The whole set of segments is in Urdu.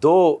2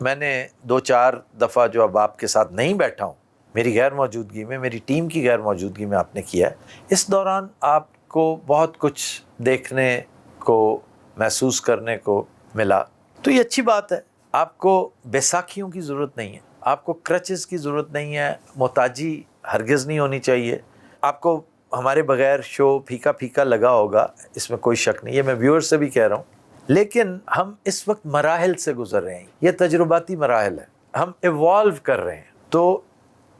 میں نے 2-4 دفعہ جو اب آپ کے ساتھ نہیں بیٹھا ہوں میری غیر موجودگی میں, میری ٹیم کی غیر موجودگی میں آپ نے کیا ہے, اس دوران آپ کو بہت کچھ دیکھنے کو, محسوس کرنے کو ملا. تو یہ اچھی بات ہے. آپ کو بیساکھیوں کی ضرورت نہیں ہے, آپ کو کرچز کی ضرورت نہیں ہے, محتاجی ہرگز نہیں ہونی چاہیے. آپ کو ہمارے بغیر شو پھیکا پھیکا لگا ہوگا, اس میں کوئی شک نہیں, یہ میں ویور سے بھی کہہ رہا ہوں, لیکن ہم اس وقت مراحل سے گزر رہے ہیں. یہ تجرباتی مراحل ہے, ہم ایوالو کر رہے ہیں. تو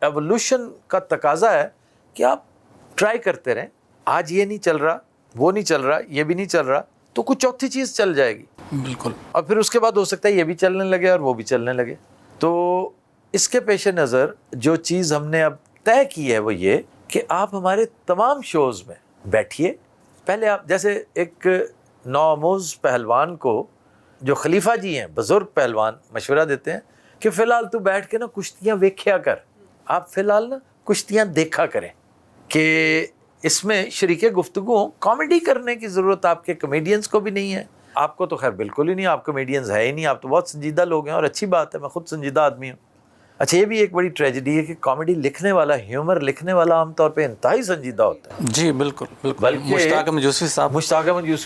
ایوولوشن کا تقاضا ہے کہ آپ ٹرائی کرتے رہیں. آج یہ نہیں چل رہا, وہ نہیں چل رہا, یہ بھی نہیں چل رہا, تو کچھ چوتھی چیز چل جائے گی. بالکل. اور پھر اس کے بعد ہو سکتا ہے یہ بھی چلنے لگے اور وہ بھی چلنے لگے. تو اس کے پیش نظر جو چیز ہم نے اب طے کی ہے وہ یہ کہ آپ ہمارے تمام شوز میں بیٹھیے. پہلے آپ جیسے ایک نوآموز پہلوان کو جو خلیفہ جی ہیں, بزرگ پہلوان, مشورہ دیتے ہیں کہ فی الحال تو بیٹھ کے نا کشتیاں ویکھیا کر. آپ فی الحال نا کشتیاں دیکھا کریں کہ اس میں شریک گفتگو ہوں. کامیڈی کرنے کی ضرورت آپ کے کمیڈینز کو بھی نہیں ہے. آپ کو تو خیر بالکل ہی نہیں, آپ کمیڈینز ہے ہی نہیں, آپ تو بہت سنجیدہ لوگ ہیں, اور اچھی بات ہے, میں خود سنجیدہ آدمی ہوں. اچھا, یہ بھی ایک بڑی ٹریجڈی ہے کہ کامیڈی لکھنے والا, ہیومر لکھنے والا عام طور پہ انتہائی سنجیدہ ہوتا ہے. جی بالکل بالکل. بلکہ مشتاق احمد یوسفی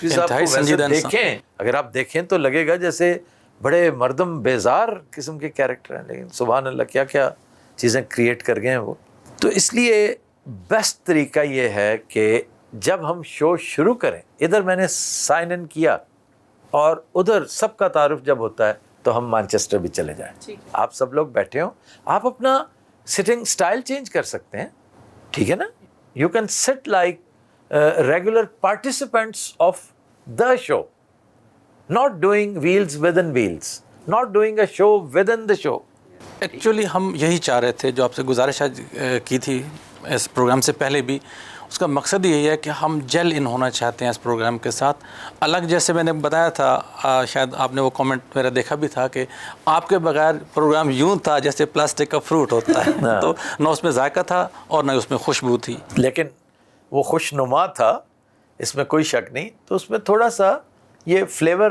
صاحب کو ویسے دیکھیں, اگر آپ دیکھیں تو لگے گا جیسے بڑے مردم بیزار قسم کے کیریکٹر ہیں, لیکن سبحان اللہ کیا کیا چیزیں کریٹ کر گئے ہیں وہ. تو اس لیے بیسٹ طریقہ یہ ہے کہ جب ہم شو شروع کریں, ادھر میں نے سائن ان کیا اور ادھر سب کا تعارف جب ہوتا ہے تو ہم مانچسٹر بھی چلے جائیں. آپ سب لوگ بیٹھے ہوں, آپ اپنا سٹنگ سٹائل چینج کر سکتے ہیں, ٹھیک ہے نا. You can sit like regular participants of the show, not doing wheels within wheels, not doing a show within the show. Actually ہم یہی چاہ رہے تھے, جو آپ سے گزارش کی تھی اس پروگرام سے پہلے بھی, اس کا مقصد یہی ہے کہ ہم جیل ان ہونا چاہتے ہیں اس پروگرام کے ساتھ. الگ جیسے میں نے بتایا تھا, شاید آپ نے وہ کامنٹ میرا دیکھا بھی تھا کہ آپ کے بغیر پروگرام یوں تھا جیسے پلاسٹک کا فروٹ ہوتا ہے. تو نہ اس میں ذائقہ تھا اور نہ اس میں خوشبو تھی, لیکن وہ خوش نما تھا, اس میں کوئی شک نہیں. تو اس میں تھوڑا سا یہ فلیور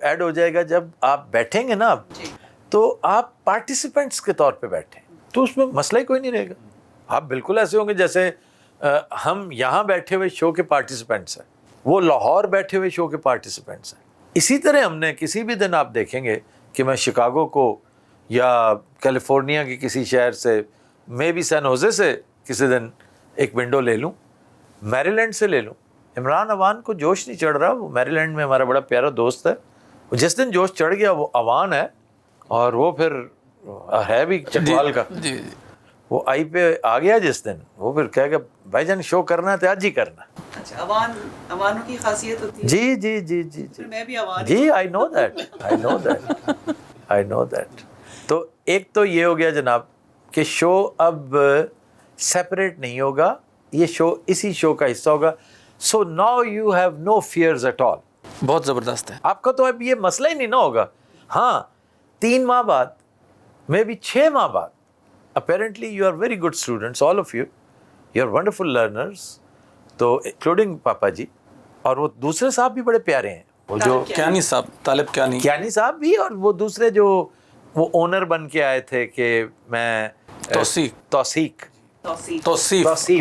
ایڈ ہو جائے گا جب آپ بیٹھیں گے نا, تو آپ پارٹیسپینٹس کے طور پہ بیٹھیں, تو اس میں مسئلہ ہی کوئی نہیں رہے گا. آپ بالکل ایسے ہوں گے جیسے ہم یہاں بیٹھے ہوئے شو کے پارٹیسپینٹس ہیں, وہ لاہور بیٹھے ہوئے شو کے پارٹیسپینٹس ہیں. اسی طرح ہم نے کسی بھی دن آپ دیکھیں گے کہ میں شکاگو کو یا کیلیفورنیا کے کسی شہر سے, میں بھی سین ہوزے سے کسی دن ایک ونڈو لے لوں, میری لینڈ سے لے لوں. عمران اوان کو جوش نہیں چڑھ رہا, وہ میری لینڈ میں ہمارا بڑا پیارا دوست ہے. جس دن جوش چڑھ گیا, وہ اوان ہے, اور وہ پھر ہے بھی چکوال کا, وہ آئی پہ آ گیا جس دن, وہ پھر کہے گا بھائی جان شو کرنا ہے تو آج ہی کرنا. اچھا, اوانوں کی خاصیت ہوتی ہے. جی جی جی جی جی, میں بھی اوان جی, آئی نو دیٹ. تو ایک تو یہ ہو گیا جناب کہ شو اب سیپریٹ نہیں ہوگا, یہ شو اسی شو کا حصہ ہوگا. So now you have no fears at all. بہت زبردست ہے. آپ کا تو اب یہ مسئلہ ہی نہیں نہ ہوگا. ہاں, 3 ماہ بعد, میں بھی 6 ماہ بعد, apparently you are very good students, all of you are wonderful learners, تو including پاپا جی, اور وہ دوسرے صاحب بھی بڑے پیارے ہیں, وہ جو کیانی صاحب, طالب کیانی صاحب بھی, اور وہ دوسرے جو وہ اونر بن کے آئے تھے کہ میں توثیق سوری,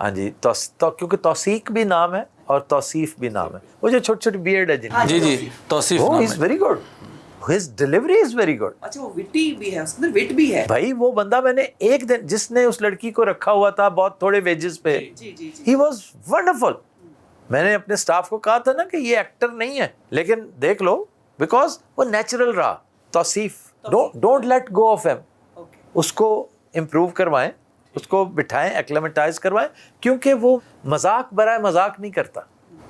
ہاں جی, کیونکہ توثیق بھی نام ہے اور توصیف بھی نام ہے. وہ جو چھوٹی چھوٹی بیئرڈ ہے جن, جی توصیف, وہ is very good, his delivery is very good. اچھا, وہ وٹی بھی ہے, اس کے اندر وٹ بھی ہے. بھائی وہ بندہ, میں نے ایک دن جس نے اس لڑکی کو رکھا ہوا تھا بہت تھوڑے ویجز پہ, he was wonderful. میں نے اپنے سٹاف کو کہا تھا نا کہ یہ ایکٹر نہیں ہے, لیکن دیکھ لو, بیکاز وہ نیچرل رہا. Tauseef, don't let go of him. اس کو امپروو کروائیں, اس کو بٹھائیں, ایکلیمیٹائز کروائیں, کیونکہ وہ مذاق برائے مذاق نہیں کرتا,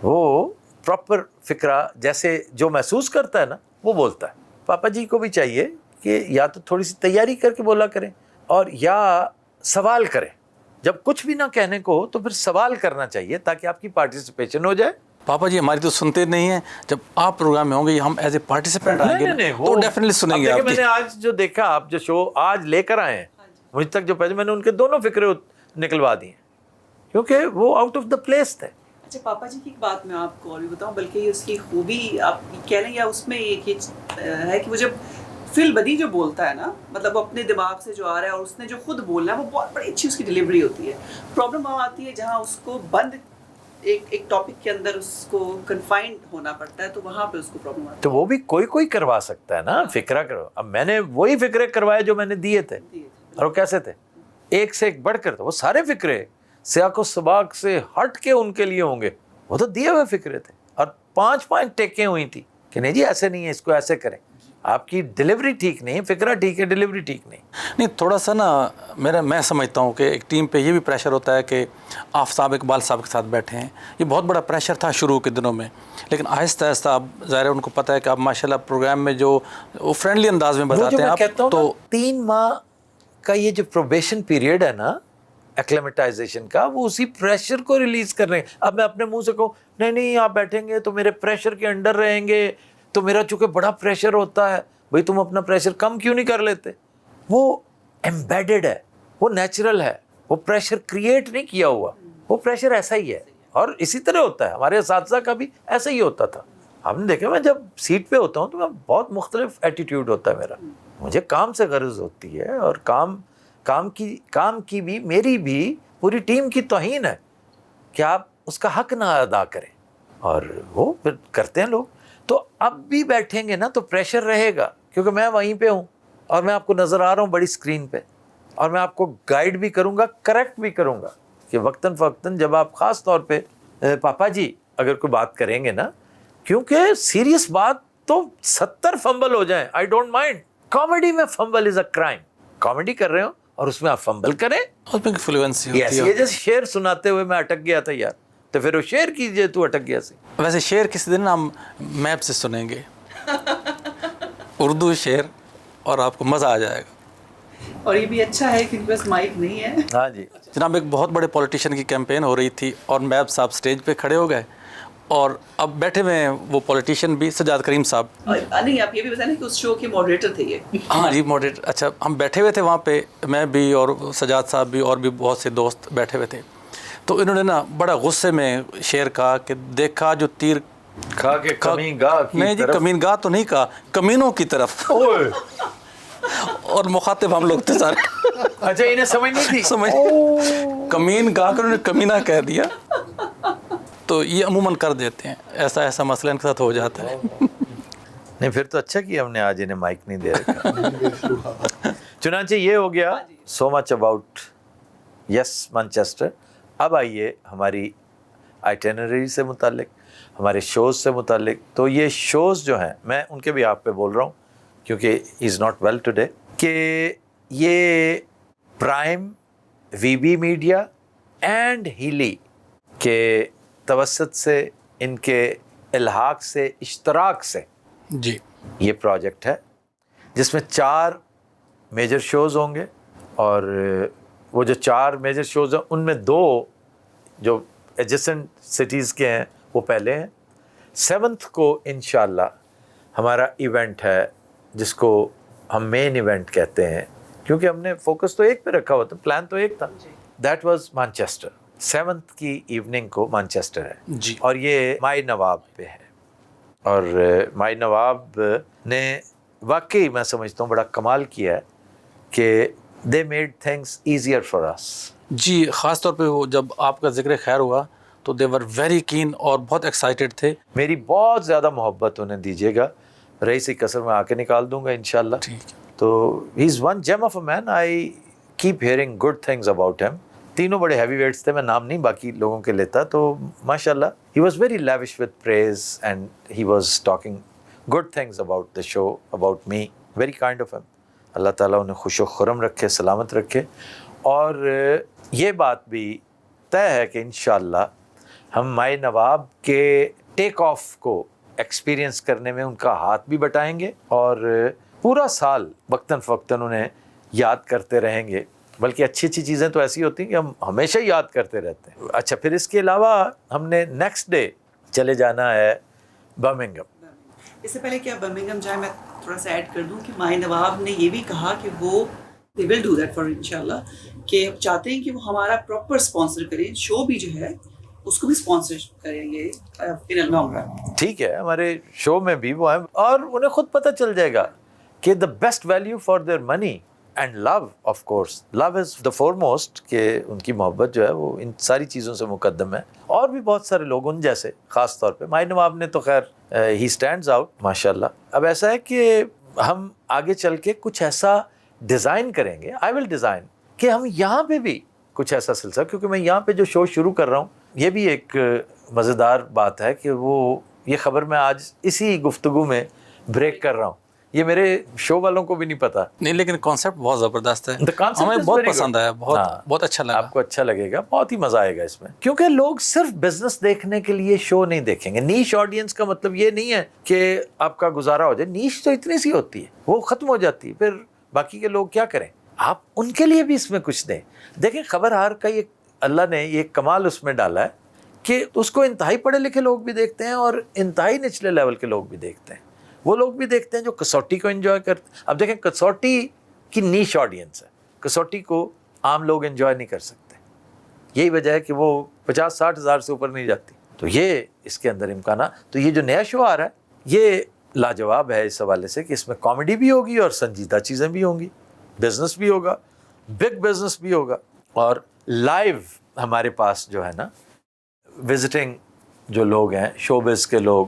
وہ پراپر فکرہ جیسے جو محسوس کرتا ہے نا وہ بولتا ہے. پاپا جی کو بھی چاہیے کہ یا تو تھوڑی سی تیاری کر کے بولا کریں, اور یا سوال کریں. جب کچھ بھی نہ کہنے کو ہو تو پھر سوال کرنا چاہیے تاکہ آپ کی پارٹیسپیشن ہو جائے. پاپا جی ہماری تو سنتے نہیں ہیں, جب آپ پروگرام میں ہوں گے ہم ایز اے پارٹیسپینٹ آئیں گے تو ڈیفینیٹلی سنیں گے. میں نے آج جو دیکھا, آپ جو شو آج لے کر آئے ہیں مجھ تک جو پہلے, میں نے ان کے دونوں فکرے نکلوا دی ہیں کیونکہ وہ آؤٹ آف دا پلیس تھے. اچھا, پاپا جی کی ایک بات میں آپ کو اور بھی بتاؤں, بلکہ اس کی خوبی آپ کہہ لیں یا اس میں ایک ہے کہ وہ جب فل بدی جو بولتا ہے نا, مطلب وہ اپنے دماغ سے جو آ رہا ہے اور اس نے جو خود بولنا ہے وہ بہت بڑی اچھی اس کی ڈلیوری ہوتی ہے. پرابلم وہاں آتی ہے جہاں اس کو بند ایک ٹاپک کے اندر اس کو کنفائنڈ ہونا پڑتا ہے, تو وہاں پہ اس کو پرابلم آتی ہے. تو وہ بھی کوئی کروا سکتا ہے نا, فقرہ کرو. اب میں نے وہی فقرے کروائے جو میں نے دیے تھے, اور وہ کیسے تھے, ایک سے ایک بڑھ کر. وہ سارے فقرے سیاق و سباق سے ہٹ کے ان کے لیے ہوں گے, وہ تو دیے ہوئے فقرے تھے, اور 5 ٹیکیں ہوئی تھی کہ نہیں جی ایسے نہیں ہے, اس کو ایسے کریں. آپ کی ڈلیوری ٹھیک نہیں ہے, فقرہ ٹھیک ہے, ڈلیوری ٹھیک نہیں. تھوڑا سا نا میں سمجھتا ہوں کہ ایک ٹیم پہ یہ بھی پریشر ہوتا ہے کہ آفتاب اقبال صاحب کے ساتھ بیٹھے ہیں, یہ بہت بڑا پریشر تھا شروع کے دنوں میں, لیکن آہستہ آہستہ اب ظاہر ہے ان کو پتہ ہے کہ اب ماشاءاللہ پروگرام میں جو وہ فرینڈلی انداز میں بتاتے ہیں آپ, تو 3 ماہ کا یہ جو پروبیشن پیریڈ ہے نا ایکلیمیٹائزیشن کا, وہ اسی پریشر کو ریلیز کر رہے ہیں. اب میں اپنے منہ سے کہوں نہیں آپ بیٹھیں گے تو میرے پریشر کے انڈر رہیں گے, تو میرا چونکہ بڑا پریشر ہوتا ہے, بھئی تم اپنا پریشر کم کیوں نہیں کر لیتے. وہ ایمبیڈڈ ہے, وہ نیچرل ہے, وہ پریشر کریٹ نہیں کیا ہوا, وہ پریشر ایسا ہی ہے. اور اسی طرح ہوتا ہے, ہمارے اساتذہ کا بھی ایسا ہی ہوتا تھا. آپ نے دیکھا میں جب سیٹ پہ ہوتا ہوں تو میں بہت مختلف ایٹیٹیوڈ ہوتا ہے میرا. مجھے کام سے غرض ہوتی ہے, اور کام کی بھی, میری بھی, پوری ٹیم کی توہین ہے کہ آپ اس کا حق نہ ادا کریں, اور وہ پھر کرتے ہیں لوگ. تو اب بھی بیٹھیں گے نا تو پریشر رہے گا, کیونکہ میں وہیں پہ ہوں اور میں آپ کو نظر آ رہا ہوں بڑی اسکرین پہ, اور میں آپ کو گائیڈ بھی کروں گا, کریکٹ بھی کروں گا کہ وقتاً فوقتاً جب آپ خاص طور پہ پاپا جی اگر کوئی بات کریں گے نا, کیونکہ سیریس بات تو 70 فمبل ہو جائیں, آئی ڈونٹ مائنڈ. کامیڈی میں فمبل از اے کرائم. کامیڈی کر رہے ہو اور اس میں آپ فمبل کریں, اس میں فلوئنسی ہوتی ہے. یہ جیسے شعر سناتے ہوئے میں اٹک گیا تھا یار, تو پھر وہ شعر کیجئے, تو اٹک گیا سی. ویسے شعر کسی دن ہم میپ سے سنیں گے, اردو شعر, اور آپ کو مزہ آ جائے گا. اور یہ بھی اچھا ہے کہ ان کے پاس مائک نہیں ہے. ہاں جی جناب, ایک بہت بڑے پولیٹیشین کی کیمپین ہو رہی تھی اور میب صاحب سٹیج پہ کھڑے ہو گئے, اور اب بیٹھے ہوئے ہیں وہ پولیٹیشین بھی, سجاد کریم صاحب. نہیں, آپ یہ بھی بتائیں کہ اس شو کے ماڈریٹر تھے یہ. ہاں جی ماڈریٹر. اچھا, ہم بیٹھے ہوئے تھے وہاں پہ, میں بھی اور سجاد صاحب بھی, اور بھی بہت سے دوست بیٹھے ہوئے تھے. تو انہوں نے نا بڑا غصے میں شعر کہا کہ دیکھا جو تیر کھا کے کمین گاہ کی نہیں جی, کمین گاہ تو نہیں کہا, کمینوں کی طرف. اور مخاطب ہم لوگ تھے سارے. اچھا, انہیں سمجھ نہیں تھی, سمجھ, کمین گاہ کر انہوں نے کمینہ کہہ دیا. تو یہ عموماً کر دیتے ہیں, ایسا مسئلہ ان کے ساتھ ہو جاتا ہے. نہیں پھر تو اچھا کیا ہم نے آج انہیں مائک نہیں دے رکھا. چنانچہ یہ ہو گیا سو مچ اباؤٹ یس مانچسٹر. اب آئیے ہماری آئٹنری سے متعلق, ہمارے شوز سے متعلق. تو یہ شوز جو ہیں, میں ان کے بھی آپ پہ بول رہا ہوں کیونکہ he is not well today, کہ یہ prime, V B media and ہیلی کے توسط سے, ان کے الحاق سے, اشتراک سے جی یہ پروجیکٹ ہے, جس میں 4 میجر شوز ہوں گے. اور وہ جو 4 میجر شوز ہیں ان میں 2 جو ایڈجسنٹ سٹیز کے ہیں وہ پہلے ہیں. 7th کو انشاءاللہ ہمارا ایونٹ ہے جس کو ہم مین ایونٹ کہتے ہیں, کیونکہ ہم نے فوکس تو ایک پہ رکھا ہوا تھا, پلان تو ایک تھا. That was Manchester. 7th کی ایوننگ کو مانچسٹر ہے جی, اور یہ مائی نواب پہ ہے. اور مائی نواب نے واقعی میں سمجھتا ہوں بڑا کمال کیا ہے کہ they made things easier for us. جی, خاص طور پہ وہ جب آپ کا ذکر خیر ہوا تو دے ور ویری کین اور بہت ایکسائٹیڈ تھے. میری بہت زیادہ محبت انہیں دیجیے گا, رئیسی کثر میں آ کے نکال دوں گا انشاءاللہ. ٹھیک ہے. تو he is one gem of a man. I keep hearing good things about him. تینوں بڑے ہیوی ویٹس تھے, میں نام نہیں باقی لوگوں کے لیتا. تو ماشاء اللہ he was very lavish with praise and he was talking good things about the show, about me. Very kind of him. اللہ تعالیٰ انہیں خوش و خرم رکھے, سلامت رکھے. اور یہ بات بھی طے ہے کہ انشاءاللہ ہم مائی نواب کے ٹیک آف کو ایکسپیرینس کرنے میں ان کا ہاتھ بھی بٹائیں گے, اور پورا سال وقتاً فوقتاً انہیں یاد کرتے رہیں گے. بلکہ اچھی اچھی چیزیں تو ایسی ہوتی ہیں کہ ہم ہمیشہ یاد کرتے رہتے ہیں. اچھا, پھر اس کے علاوہ ہم نے نیکسٹ ڈے چلے جانا ہے برمنگھم. اس سے پہلے کہ برمنگھم جائیں, میں تھوڑا سا ایڈ کر دوں کہ مائی نواب نے یہ بھی کہا کہ وہ they will do that for انشاءاللہ, کہ چاہتے ہیں کہ وہ ہمارا پراپر اسپانسر کریں, شو بھی جو ہے اس کو بھی اسپانسر کریں گے ان لانگ رن. ٹھیک ہے, ہمارے شو میں بھی وہ ہیں, اور انہیں خود پتہ چل جائے گا کہ the best value for their money and love, of course, love is the foremost, کہ ان کی محبت جو ہے وہ ان ساری چیزوں سے مقدم ہے. اور بھی بہت سارے لوگ ان جیسے, خاص طور پہ مائی نواب نے تو خیر ہی اسٹینڈز آؤٹ ماشاء اللہ. اب ایسا ہے کہ ہم آگے چل کے کچھ ایسا ڈیزائن کریں گے, آئی ول ڈیزائن, کہ ہم یہاں پہ بھی کچھ ایسا سلسلہ, کیونکہ میں یہاں پہ جو شو شروع کر رہا ہوں, یہ بھی ایک مزیدار بات ہے کہ وہ یہ خبر میں آج اسی گفتگو میں بریک کر رہا ہوں. یہ میرے شو والوں کو بھی نہیں پتا. نہیں, لیکن کانسیپٹ بہت زبردست ہے, concept ہمیں is بہت very پسند good. آیا, بہت اچھا لگا. آپ کو اچھا لگے گا, بہت ہی مزہ آئے گا اس میں, کیونکہ لوگ صرف بزنس دیکھنے کے لیے شو نہیں دیکھیں گے. نیش آڈینس کا مطلب یہ نہیں ہے کہ آپ کا گزارا ہو جائے. نیش تو اتنی سی ہوتی ہے, وہ ختم ہو جاتی ہے, پھر باقی کے لوگ کیا کریں. آپ ان کے لیے بھی اس میں کچھ دیں. دیکھیں خبرہار کا یہ اللہ نے یہ کمال اس میں ڈالا ہے کہ اس کو انتہائی پڑھے لکھے لوگ بھی دیکھتے ہیں اور انتہائی نچلے لیول کے لوگ بھی دیکھتے ہیں. وہ لوگ بھی دیکھتے ہیں جو کسوٹی کو انجوائے کرتے ہیں. اب دیکھیں کسوٹی کی نیش آڈینس ہے, کسوٹی کو عام لوگ انجوائے نہیں کر سکتے. یہی وجہ ہے کہ وہ 50-60 ہزار سے اوپر نہیں جاتی. تو یہ اس کے اندر امکانات. تو یہ جو نیا شو آ رہا ہے یہ لاجواب ہے اس حوالے سے کہ اس میں کامیڈی بھی ہوگی اور سنجیدہ چیزیں بھی ہوں گی, بزنس بھی ہوگا, بگ بزنس بھی ہوگا, اور لائیو ہمارے پاس جو ہے نا وزٹنگ جو لوگ ہیں, شوبز کے لوگ,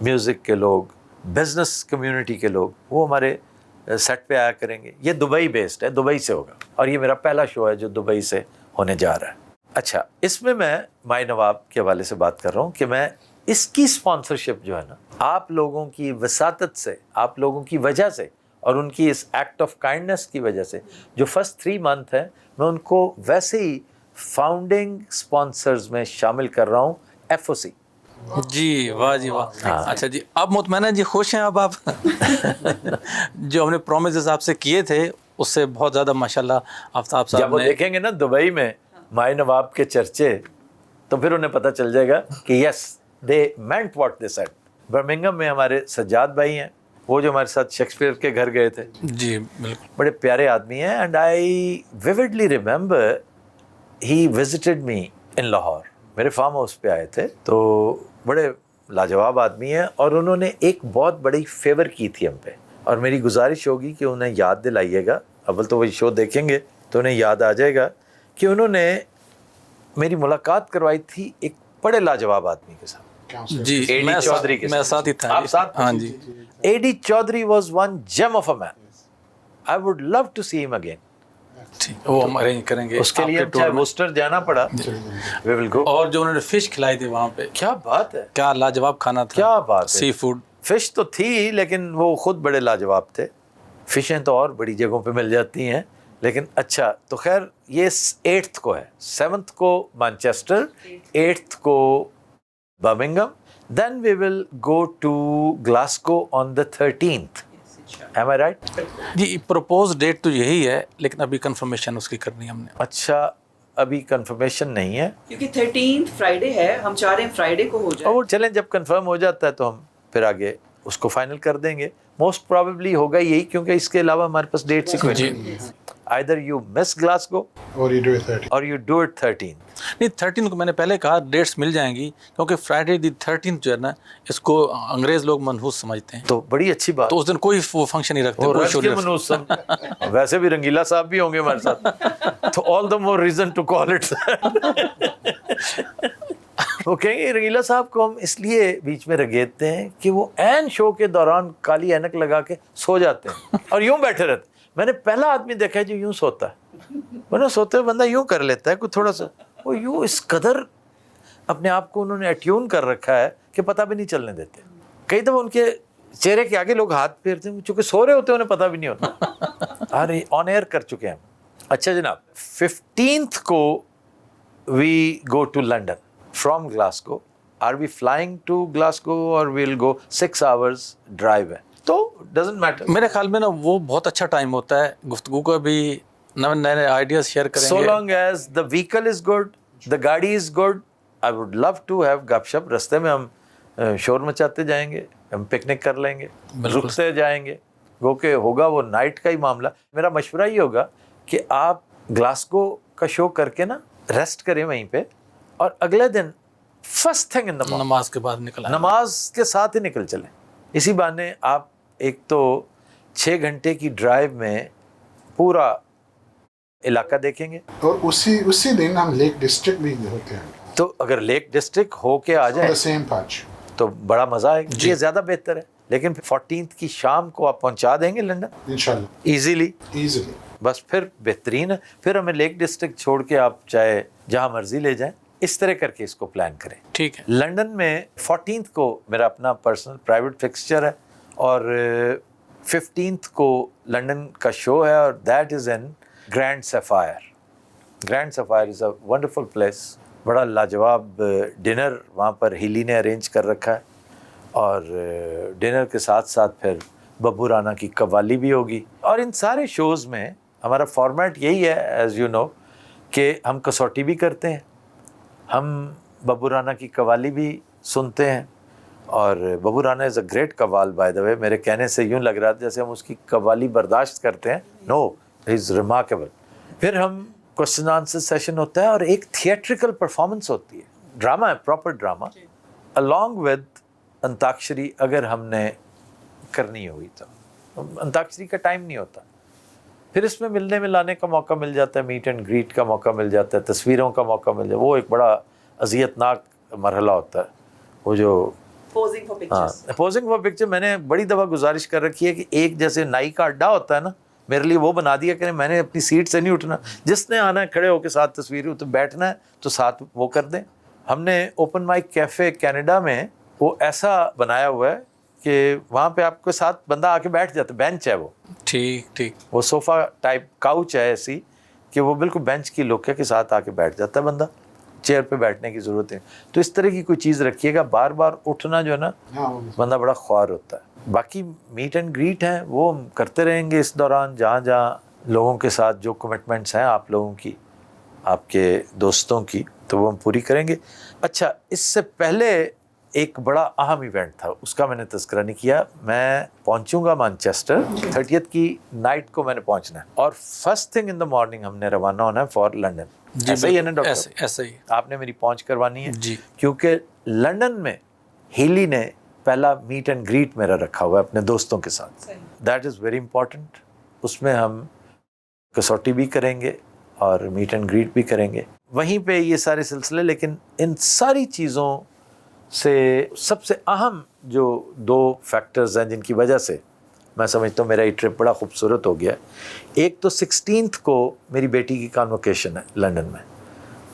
میوزک کے لوگ, بزنس کمیونٹی کے لوگ, وہ ہمارے سیٹ پہ آیا کریں گے. یہ دبئی بیسڈ ہے, دبئی سے ہوگا, اور یہ میرا پہلا شو ہے جو دبئی سے ہونے جا رہا ہے. اچھا, اس میں مائی نواب کے حوالے سے بات کر رہا ہوں کہ میں اس کی اسپانسرشپ جو ہے نا, آپ لوگوں کی وساطت سے, آپ لوگوں کی وجہ سے, اور ان کی اس ایکٹ آف کائنڈنس کی وجہ سے, جو فرسٹ 3 منتھ ہیں میں ان کو ویسے ہی فاؤنڈنگ اسپانسرز میں شامل کر رہا ہوں, FOC. جی واہ جی واہ. اچھا جی, اب مطمئن جی, خوش ہیں اب آپ؟ جو ہم نے پرومسز آپ سے کیے تھے اس سے بہت زیادہ ماشاءاللہ آفتاب صاحب جب وہ دیکھیں گے نا دبئی میں مائی نواب کے چرچے, تو پھر انہیں پتہ چل جائے گا کہ yes they meant what they said. Birmingham میں ہمارے سجاد بھائی ہیں, وہ جو ہمارے ساتھ شیکسپیئر کے گھر گئے تھے. جی بالکل, بڑے پیارے آدمی ہیں. And I vividly remember he visited me in Lahore, میرے فارم ہاؤس پہ آئے تھے. تو بڑے لاجواب آدمی ہیں, اور انہوں نے ایک بہت بڑی فیور کی تھی ہم پہ, اور میری گزارش ہوگی کہ انہیں یاد دلائیے گا. اول تو وہی شو دیکھیں گے تو انہیں یاد آ جائے گا کہ انہوں نے میری ملاقات کروائی تھی ایک بڑے لاجواب آدمی کے ساتھ. جی AD چودھری کے میں ساتھ ہی تھا. آپ ساتھ؟ ہاں جی. AD Chaudhry was one gem of a man. I would love to see him again. وہ ہم ارینج کریں گے. اس کے لیے چاہے ووسٹر جانا پڑا, we will go. اور جو انہوں نے فش کھلائی تھی وہاں پہ, کیا بات ہے, کیا لاجواب کھانا تھا. کیا بات ہے. سی فوڈ, فش تو تھی لیکن وہ خود بڑے لاجواب تھے. فشیں تو اور بڑی جگہوں پہ مل جاتی ہیں, لیکن اچھا تو خیر یہ 8th کو ہے, 7th کو مانچسٹر, 8th کو Birmingham, then we will go to Glasgow on the 13th. Am I right? جی پروپوز ڈیٹ تو یہی ہے, لیکن ابھی کنفرمیشن اس کی کرنی ہم نے. اچھا, ابھی کنفرمیشن نہیں ہے کیونکہ 13 فرائیڈے ہے, ہم چاہ رہے ہیں فرائیڈے کو ہو جائے. اور چلیں جب کنفرم ہو جاتا ہے تو ہم پھر آگے اس کو فائنل کر دیں گے. موسٹ پرابیبلی ہوگا یہی, کیونکہ اس کے علاوہ ہمارے پاس ڈیٹس ہی کوئی نہیں. Either you miss Glasgow or you do it 13. or you do it 13. نہیں 13 کو میں نے پہلے کہا ڈیٹس مل جائیں گی, کیونکہ فرائیڈے دی 13 جو ہے نا, اس کو انگریز لوگ منحوس سمجھتے ہیں. تو بڑی اچھی بات, تو اس دن کوئی وہ فنکشن نہیں رکھتے, وہ کوئی رج شو کے نہیں رکھتے. منوس سب, ویسے بھی رنگیلا صاحب بھی ہوں گے ہمارے ساتھ, تو all the more reason to call it. وہ کہیں گے رنگیلا صاحب کو ہم اس لیے بیچ میں رگیتے ہیں کہ وہ عین شو کے دوران کالی اینک لگا کے سو جاتے ہیں اور یوں بیٹھے رہتے. میں نے پہلا آدمی دیکھا ہے جو یوں سوتا ہے, ورنہ سوتے ہوئے بندہ یوں کر لیتا ہے کوئی تھوڑا سا, وہ یوں اس قدر اپنے آپ کو انہوں نے اٹیون کر رکھا ہے کہ پتہ بھی نہیں چلنے دیتے. کئی دفعہ ان کے چہرے کے آگے لوگ ہاتھ پھیرتے ہیں, چونکہ سو رہے ہوتے ہیں انہیں پتہ بھی نہیں ہوتا. ارے آن ایئر کر چکے ہیں ہم. اچھا جناب, 15th کو we go to London from Glasgow. Are we flying to Glasgow اور ویل گو 6 hours ڈرائیو ہے, تو ڈزنٹ میٹر. میرے خیال میں نا وہ بہت اچھا ٹائم ہوتا ہے گفتگو کا بھی, نئے نئے آئیڈیاز شیئر کریں So گے. long as the vehicle is good, the گاڑی is good, I would love to have گپ شپ. رستے میں ہم شور مچاتے جائیں گے, ہم پکنک کر لیں گے, رکتے جائیں گے, گو کہ ہوگا وہ نائٹ کا ہی معاملہ. میرا مشورہ یہ ہوگا کہ آپ گلاسگو کا شو کر کے نا ریسٹ کریں وہیں پہ, اور اگلے دن first thing in the morning نماز کے بعد نکل آئیں. نماز کے ساتھ ہی نکل چلیں. اسی بہانے آپ ایک تو 6 گھنٹے کی ڈرائیو میں پورا علاقہ دیکھیں گے. اور اسی دن ہم لیک ڈسٹرکٹ بھی ہوتے ہیں. تو اگر لیک ڈسٹرکٹ ہو کے آ جائیں سیم پاچ تو بڑا مزہ آئے گا. یہ زیادہ بہتر ہے. لیکن 14th کی شام کو آپ پہنچا دیں گے لنڈن انشاءاللہ ایزیلی. بس پھر بہترین ہے. پھر ہمیں لیک ڈسٹرکٹ چھوڑ کے آپ چاہے جہاں مرضی لے جائیں. اس طرح کر کے اس کو پلان کریں. ٹھیک ہے. لنڈن میں 14th کو میرا اپنا پرسنل پرائیویٹ فکسچر ہے اور 15th کو لنڈن کا شو ہے اور that is in Grand Sapphire. Grand Sapphire is a wonderful place. بڑا لاجواب ڈنر وہاں پر ہیلی نے ارینج کر رکھا ہے اور ڈنر کے ساتھ ساتھ پھر ببو رانا کی قوالی بھی ہوگی. اور ان سارے شوز میں ہمارا فارمیٹ یہی ہے ایز یو نو کہ ہم کسوٹی بھی کرتے ہیں, ہم ببو رانا کی قوالی بھی سنتے ہیں. اور ببو رانا از اے گریٹ قوال بائی دا وے. میرے کہنے سے یوں لگ رہا تھا جیسے ہم اس کی قوالی برداشت کرتے ہیں. نو, ہی از ریمارکیبل. پھر ہم کوسچن آنسر سیشن ہوتا ہے اور ایک تھیٹریکل پرفارمنس ہوتی ہے. ڈرامہ ہے, proper drama along with Antakshari اگر ہم نے کرنی ہوئی تو. انتاکشری کا ٹائم نہیں ہوتا. پھر اس میں ملنے ملانے کا موقع مل جاتا ہے, میٹ اینڈ گریٹ کا موقع مل جاتا ہے, تصویروں کا موقع مل جاتا ہے. وہ ایک بڑا اذیت ناک مرحلہ ہوتا ہے وہ جو posing for pictures. Posing for picture. میں نے بڑی دفعہ گزارش کر رکھی ہے کہ ایک جیسے نائی کا اڈا ہوتا ہے نا, میرے لیے وہ بنا دیا کریں. میں نے اپنی سیٹ سے نہیں اٹھنا, جس نے آنا ہے کھڑے ہو کے ساتھ تصویر تو بیٹھنا ہے تو ساتھ وہ کر دیں. ہم نے اوپن مائک کیفے کینیڈا میں وہ ایسا بنایا ہوا ہے کہ وہاں پہ آپ کے ساتھ بندہ آ کے بیٹھ جاتا ہے. بینچ ہے وہ, ٹھیک. وہ صوفہ ٹائپ کاؤچ ہے ایسی کہ وہ بالکل بینچ کی لک ہے کہ ساتھ آ کے بیٹھ جاتا ہے بندہ. چیئر پہ بیٹھنے کی ضرورت ہے. تو اس طرح کی کوئی چیز رکھیے گا. بار بار اٹھنا جو ہے نا بندہ بڑا خوار ہوتا ہے. باقی میٹ اینڈ گریٹ ہیں وہ ہم کرتے رہیں گے اس دوران, جہاں جہاں لوگوں کے ساتھ جو کمٹمنٹس ہیں آپ لوگوں کی, آپ کے دوستوں کی, تو وہ ہم پوری کریں گے. اچھا, اس سے پہلے ایک بڑا اہم ایونٹ تھا, اس کا میں نے تذکرہ نہیں کیا. میں پہنچوں گا مانچسٹر 30th کی نائٹ کو میں نے پہنچنا ہے اور first thing in the morning ہم نے روانہ ہونا ہے فار لنڈن. ایسا ہی ہے نا ڈاکٹر؟ ایسا ہی. آپ نے میری پہنچ کروانی ہے جی, کیونکہ لنڈن میں ہیلی نے پہلا میٹ اینڈ گریٹ میرا رکھا ہوا ہے اپنے دوستوں کے ساتھ. That is very important. اس میں ہم کسوٹی بھی کریں گے اور میٹ اینڈ گریٹ بھی کریں گے وہیں پہ یہ سارے سلسلے. لیکن ان ساری چیزوں سے سب سے اہم جو 2 فیکٹرز ہیں جن کی وجہ سے میں سمجھتا ہوں میرا یہ ٹرپ بڑا خوبصورت ہو گیا. ایک تو 16th کو میری بیٹی کی کانوکیشن ہے لنڈن میں,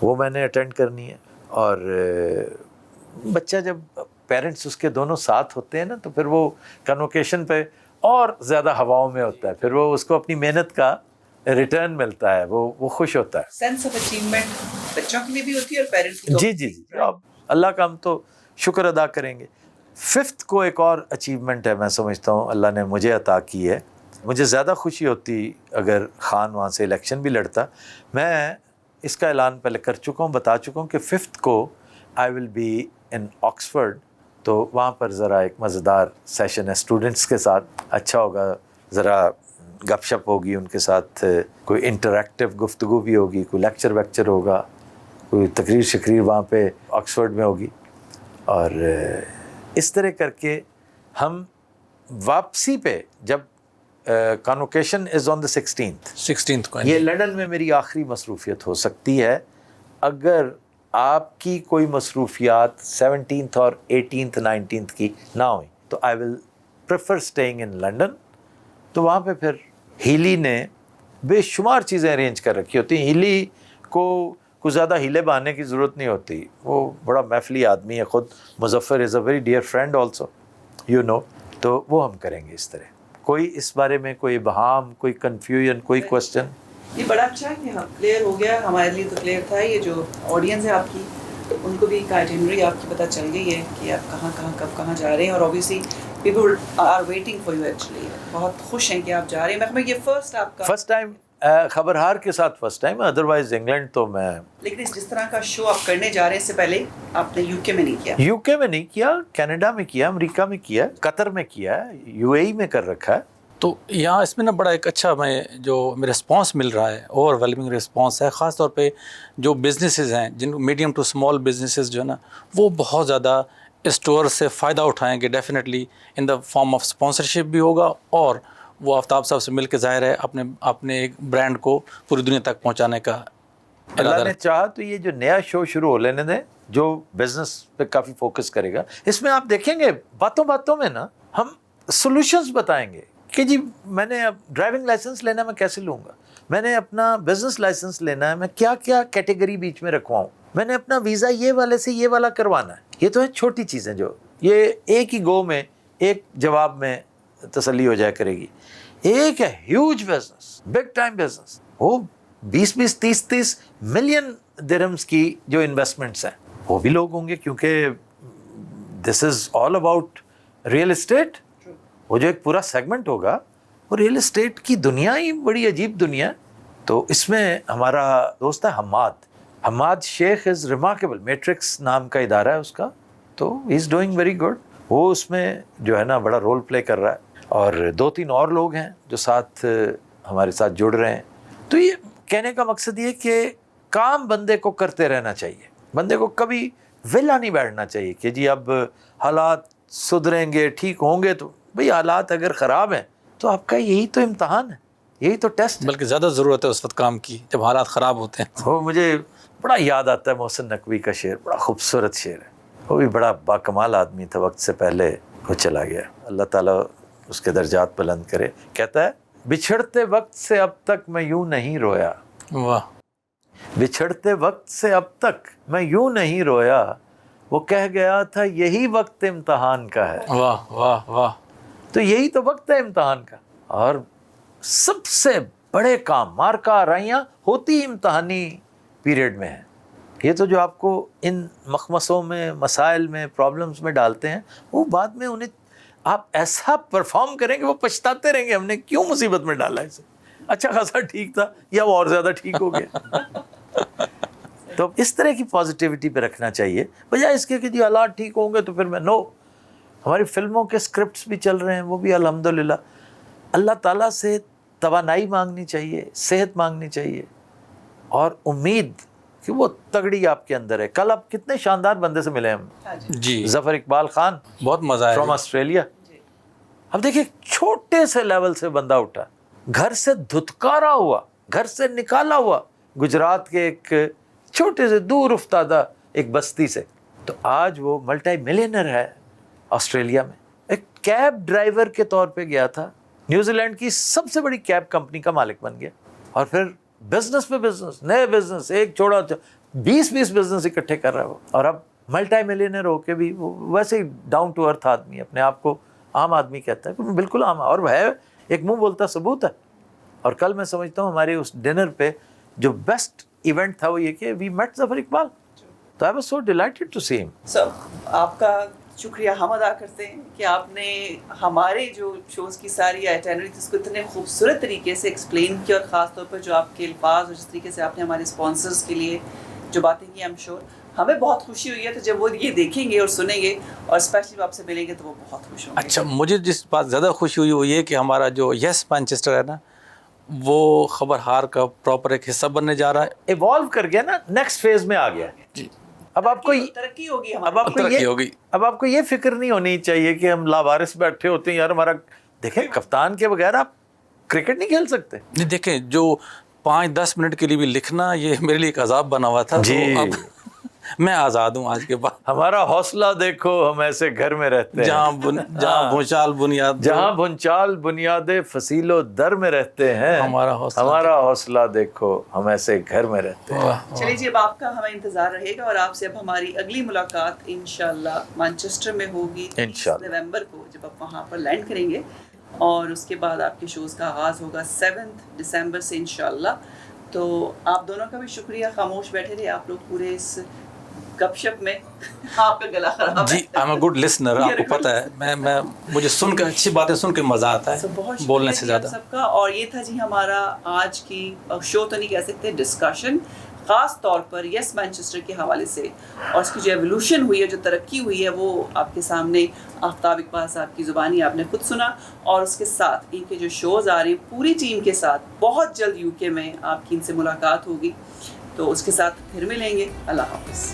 وہ میں نے اٹینڈ کرنی ہے. اور بچہ جب پیرنٹس اس کے دونوں ساتھ ہوتے ہیں نا تو پھر وہ کانوکیشن پہ اور زیادہ ہواؤں میں ہوتا ہے. پھر وہ اس کو اپنی محنت کا ریٹرن ملتا ہے, وہ خوش ہوتا ہے. سینس آف اچیومنٹ بچوں کے لیے بھی ہوتی ہے اور پیرنٹس کی. جی. اب اللہ کا ہم تو شکر ادا کریں گے. 5th کو ایک اور اچیومنٹ ہے میں سمجھتا ہوں اللہ نے مجھے عطا کی ہے. مجھے زیادہ خوشی ہوتی اگر خان وہاں سے الیکشن بھی لڑتا. میں اس کا اعلان پہلے کر چکا ہوں, بتا چکا ہوں کہ 5th کو آئی ول بی ان آکسفورڈ. تو وہاں پر ذرا ایک مزیدار سیشن ہے اسٹوڈنٹس کے ساتھ, اچھا ہوگا. ذرا گپ شپ ہوگی ان کے ساتھ, کوئی انٹریکٹیو گفتگو بھی ہوگی, کوئی لیکچر ویکچر ہوگا, کوئی تقریر شقریر وہاں پہ آکسفورڈ میں ہوگی. اور اس طرح کر کے ہم واپسی پہ جب کانوکیشن از آن دا 16th کو, یہ لنڈن میں میری آخری مصروفیت ہو سکتی ہے. اگر آپ کی کوئی مصروفیات 17th اور 18th 19th کی نہ ہوئی تو I will prefer staying in London. تو وہاں پہ پھر ہیلی نے بے شمار چیزیں ارینج کر رکھی ہوتی ہیں. ہیلی کو کچھ زیادہ ہیلے بہانے کی ضرورت نہیں ہوتی, وہ بڑا محفلی آدمی ہے خود. Muzaffar is a very dear friend also, you know. تو وہ ہم کریں گے اس طرح. کوئی اس بارے میں کوئی ابہام, کوئی کنفیوژن, کوئی کوشچن؟ یہ بڑا اچھا ہے کہ ہاں کلیئر ہو گیا. ہمارے لیے تو کلیئر تھا. یہ جو آڈینس ہے آپ کی ان کو بھی ایک آئٹنری آپ کی پتہ چل گئی ہے کہ آپ کہاں کب کہاں جا رہے ہیں. اور obviously people are waiting for you. Actually بہت خوش ہیں کہ آپ جا رہے ہیں. میں یہ فرسٹ ٹائم خبرہار کے ساتھ فرسٹ ٹائم, ادروائز انگلینڈ تو میں. لیکن جس طرح کا شو آپ کرنے جا رہے ہیں اس سے پہلے آپ نے UK میں نہیں کیا؟ UK میں نہیں کیا, کینیڈا میں کیا, امریکہ میں کیا, قطر میں کیا, UAE میں کر رکھا ہے. تو یہاں اس میں نا بڑا ایک اچھا جو رسپانس مل رہا ہے, اوور ویلمنگ رسپانس ہے. خاص طور پہ جو بزنسز ہیں, جن میڈیم ٹو اسمال بزنسز جو ہے نا, وہ بہت زیادہ اس ٹور سے فائدہ اٹھائیں گے. Definitely in the form of sponsorship بھی ہوگا اور وہ آفتاب صاحب سے مل کے ظاہر ہے اپنے ایک برانڈ کو پوری دنیا تک پہنچانے کا اللہ نے چاہا تو یہ جو نیا شو شروع ہو لینے دیں جو بزنس پہ کافی فوکس کرے گا. اس میں آپ دیکھیں گے باتوں باتوں میں نا ہم سولوشنز بتائیں گے کہ جی میں نے اب ڈرائیونگ لائسنس لینا میں کیسے لوں گا, میں نے اپنا بزنس لائسنس لینا ہے میں کیا کیا کیٹیگری بیچ میں رکھواؤں, میں نے اپنا ویزا یہ والے سے یہ والا کروانا ہے. یہ تو ہے چھوٹی چیزیں جو یہ ایک ہی گو میں ایک جواب میں تسلی ہو جایا کرے گی. ایک ہے huge business, big time business, وہ 20-30 ملین درہمز کی جو انویسٹمنٹس ہیں وہ بھی لوگ ہوں گے کیونکہ دس از آل اباؤٹ ریئل اسٹیٹ. وہ جو ایک پورا سیگمنٹ ہوگا وہ ریئل اسٹیٹ کی دنیا ہی بڑی عجیب دنیا ہے. تو اس میں ہمارا دوست ہے حماد شیخ از ریمارکیبل, میٹرکس نام کا ادارہ ہے اس کا, تو he is doing very good. وہ اس میں جو ہے نا بڑا رول پلے کر رہا ہے اور 2-3 اور لوگ ہیں جو ساتھ ہمارے ساتھ جڑ رہے ہیں. تو یہ کہنے کا مقصد یہ کہ کام بندے کو کرتے رہنا چاہیے, بندے کو کبھی ویلا نہیں بیٹھنا چاہیے کہ جی اب حالات سدھریں گے ٹھیک ہوں گے. تو بھئی حالات اگر خراب ہیں تو آپ کا یہی تو امتحان ہے, یہی تو ٹیسٹ, بلکہ زیادہ ضرورت ہے اس وقت کام کی جب حالات خراب ہوتے ہیں. وہ مجھے بڑا یاد آتا ہے محسن نقوی کا شعر, بڑا خوبصورت شعر ہے. وہ بھی بڑا باکمال آدمی تھا, وقت سے پہلے وہ چلا گیا, اللہ تعالیٰ اس کے درجات بلند کرے. کہتا ہے بچھڑتے وقت سے اب تک میں یوں نہیں رویا, واہ, بچھڑتے وقت سے اب تک میں یوں نہیں رویا, وہ کہہ گیا تھا یہی وقت امتحان کا ہے. واہ واہ واہ. تو یہی تو وقت ہے امتحان کا. اور سب سے بڑے کام مارکا آرائیاں ہوتی امتحانی پیریڈ میں ہیں. یہ تو جو آپ کو ان مخمصوں میں مسائل میں پرابلمز میں ڈالتے ہیں وہ بعد میں انہیں آپ ایسا پرفارم کریں کہ وہ پچھتاتے رہیں گے ہم نے کیوں مصیبت میں ڈالا اسے, اچھا خاصا ٹھیک تھا یا وہ اور زیادہ ٹھیک ہو گیا. تو اس طرح کی پازیٹیوٹی پہ رکھنا چاہیے بجائے اس کے کہ جی حالات ٹھیک ہوں گے تو پھر میں نو. ہماری فلموں کے اسکرپٹس بھی چل رہے ہیں, وہ بھی الحمدللہ اللہ تعالیٰ سے توانائی مانگنی چاہیے, صحت مانگنی چاہیے اور امید کہ وہ تگڑی آپ کے اندر ہے. کل آپ کتنے شاندار بندے سے ملے ہم, جی ظفر اقبال خان, بہت مزہ آیا فرام آسٹریلیا. اب دیکھیں چھوٹے سے لیول سے بندہ اٹھا, گھر سے دھتکارا ہوا, گھر سے نکالا ہوا گجرات کے ایک چھوٹے سے دور افتادہ ایک بستی سے, تو آج وہ ملٹی ملینر ہے آسٹریلیا میں. ایک کیب ڈرائیور کے طور پہ گیا تھا, نیوزی لینڈ کی سب سے بڑی کیب کمپنی کا مالک بن گیا, اور پھر بزنس پہ بزنس, نئے بزنس, ایک چھوڑا 20 بزنس اکٹھے کر رہا ہے وہ, اور اب ملٹی ملینر ہو کے بھی وہ ویسے ہی ڈاؤن ٹو ارتھ آدمی, اپنے آپ کو عام آدمی کہتا ہے, بالکل عام, اور ہے ایک منہ بولتا ثبوت ہے. اور کل میں سمجھتا ہوں ہمارے اس ڈنر پہ جو بیسٹ ایونٹ تھا وہ یہ کہ وی میٹ ظفر اقبال, تو I was so delighted to see him. Sir آپ کا شکریہ ہم ادا کرتے ہیں کہ آپ نے ہمارے جو شوز کی ساری آئٹنری اس کو اتنے خوبصورت طریقے سے ایکسپلین کیا, اور خاص طور پر جو آپ کے الفاظ اور جس طریقے سے آپ نے ہمارے اسپانسرز کے لیے جو باتیں کی, ایم شور ہمیں بہت خوشی ہوئی ہے. تو جب وہ یہ دیکھیں گے اور سنیں گے اور اسپیشلی آپ سے ملیں گے تو وہ بہت خوش ہوں گے. اچھا, مجھے جس بات زیادہ خوشی ہوئی وہ یہ کہ ہمارا جو یس مانچسٹر ہے نا وہ خبر ہار کا پراپر ایک حصہ بننے جا رہا ہے, ایوالو کر گیا نا, نیکسٹ فیز میں آ گیا. جی, اب آپ کو ترقی ہوگی, اب آپ کو یہ فکر نہیں ہونی چاہیے کہ ہم لاوارث بیٹھے ہوتے ہیں, یار ہمارا دیکھیں کپتان کے بغیر آپ کرکٹ نہیں کھیل سکتے. نہیں دیکھیں جو 5-10 منٹ کے لیے بھی لکھنا یہ میرے لیے ایک عذاب بنا ہوا تھا. جی, اب میں آزاد ہوں آج کے بعد. ہمارا حوصلہ دیکھو, ہم ایسے گھر میں رہتے ہیں جہاں بھونچال بنیاد, جہاں بھونچال بنیاد فصیل و در میں رہتے ہیں, ہمارا حوصلہ دیکھو, ہم ایسے گھر میں رہتے ہیں. چلیے جی, اب آپ کا ہمیں انتظار رہے گا, اور آپ سے اب ہماری اگلی ملاقات انشاءاللہ مانچسٹر میں ہوگی 30 نومبر کو, جب آپ وہاں پر لینڈ کریں گے, اور اس کے بعد آپ کے شوز کا آغاز ہوگا 7 دسمبر سے انشاءاللہ. تو آپ دونوں کا بھی شکریہ, خاموش بیٹھے رہے آپ لوگ پورے اس گپ شپ میں. آپ کا گلا خراب ہے. جی, I am a good listener, آپ کو پتہ ہے میں مجھے سن کے اچھی باتیں سن کے مزہ آتا ہے بولنے سے زیادہ. سب کا, اور یہ تھا جی ہمارا آج کی شو تو نہیں کہہ سکتے, ڈسکشن, خاص طور پر یس مانچسٹر کے حوالے سے, اور اس کی جو ایولیوشن ہوئی ہے, جو ترقی ہوئی ہے, وہ آپ کے سامنے آفتاب اقبال صاحب کی زبانی آپ نے خود سنا. اور اس کے ساتھ ان کے جو شوز آ رہے ہیں پوری ٹیم کے ساتھ, بہت جلد UK میں آپ کی ان سے ملاقات ہوگی. تو اس کے ساتھ پھر ملیں گے. اللہ حافظ.